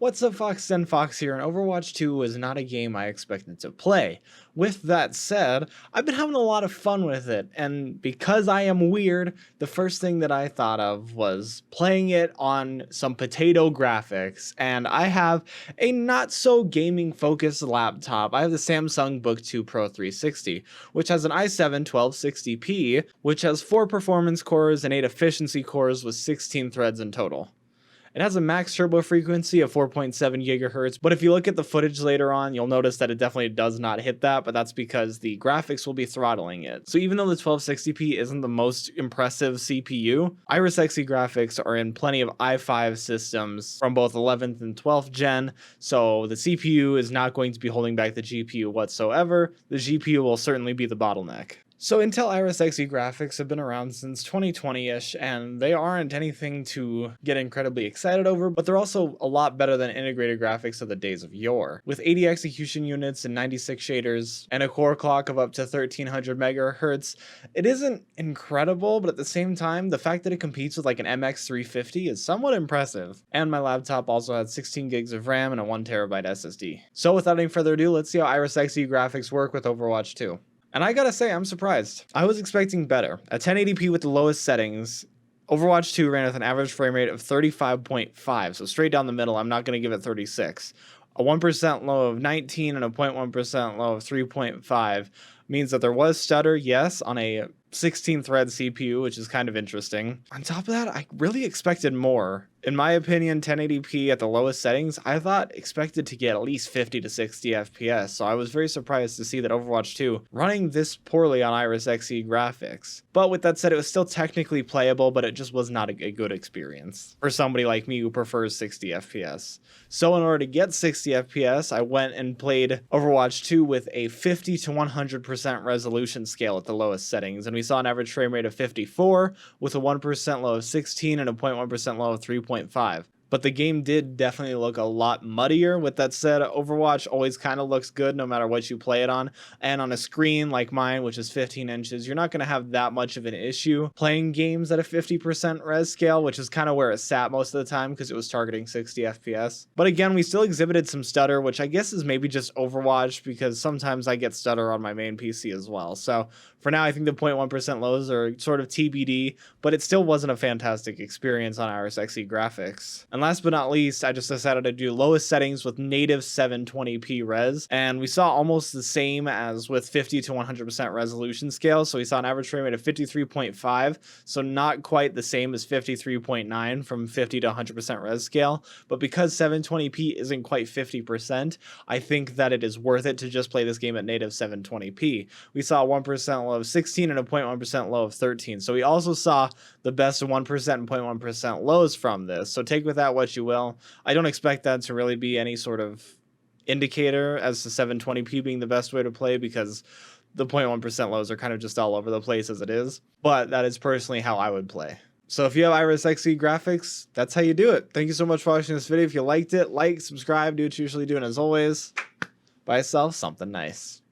What's up, Fox? Fox here, and Overwatch 2 was not a game I expected to play. With that said, I've been having a lot of fun with it, and because I am weird, the first thing that I thought of was playing it on some potato graphics, and I have a not-so-gaming-focused laptop. I have the Samsung Book 2 Pro 360, which has an i7 1260p, which has 4 performance cores and 8 efficiency cores with 16 threads in total. It has a max turbo frequency of 4.7 gigahertz, but if you look at the footage later on, you'll notice that it definitely does not hit that, but that's because the graphics will be throttling it. So even though the 1260p isn't the most impressive CPU, Iris Xe graphics are in plenty of i5 systems from both 11th and 12th gen, so the CPU is not going to be holding back the GPU whatsoever. The GPU will certainly be the bottleneck. So Intel Iris Xe graphics have been around since 2020-ish, and they aren't anything to get incredibly excited over, but they're also a lot better than integrated graphics of the days of yore. With 80 execution units and 96 shaders, and a core clock of up to 1300 megahertz, it isn't incredible, but at the same time, the fact that it competes with like an MX 350 is somewhat impressive. And my laptop also had 16 gigs of RAM and a 1 terabyte SSD. So without any further ado, let's see how Iris Xe graphics work with Overwatch 2. And I gotta say, I'm surprised. I was expecting better. At 1080p with the lowest settings, Overwatch 2 ran with an average frame rate of 35.5, so straight down the middle. I'm not gonna give it 36. A 1% low of 19 and a 0.1% low of 3.5 means that there was stutter, yes, on a 16-thread CPU, which is kind of interesting. On top of that, I really expected more. In my opinion, 1080p at the lowest settings, I thought expected to get at least 50 to 60 FPS, so I was very surprised to see that Overwatch 2 running this poorly on Iris Xe graphics. But with that said, it was still technically playable, but it just was not a good experience for somebody like me who prefers 60 FPS. So in order to get 60 FPS, I went and played Overwatch 2 with a 50 to 100% resolution scale at the lowest settings, and we saw an average frame rate of 54 with a 1% low of 16 and a 0.1% low of 3.5. But the game did definitely look a lot muddier. With that said, Overwatch always kind of looks good no matter what you play it on. And on a screen like mine, which is 15 inches, you're not going to have that much of an issue playing games at a 50% res scale, which is kind of where it sat most of the time because it was targeting 60 FPS. But again, we still exhibited some stutter, which I guess is maybe just Overwatch because sometimes I get stutter on my main PC as well. So for now, I think the 0.1% lows are sort of TBD, but it still wasn't a fantastic experience on Iris Xe graphics. And last but not least, I just decided to do lowest settings with native 720p res, and we saw almost the same as with 50 to 100% resolution scale. So we saw an average frame rate of 53.5, so not quite the same as 53.9 from 50 to 100% res scale, but because 720p isn't quite 50%, I think that it is worth it to just play this game at native 720p. We saw a 1% low of 16 and a 0.1% low of 13, so we also saw the best 1% and 0.1% lows from this, so take with that what you will. I don't expect that to really be any sort of indicator as to 720p being the best way to play because the 0.1% lows are kind of just all over the place as it is, but that is personally how I would play. So if you have Iris Xe graphics, that's how you do it. Thank you so much for watching this video. If you liked it, like, subscribe, do what you usually do, and as always, buy yourself something nice.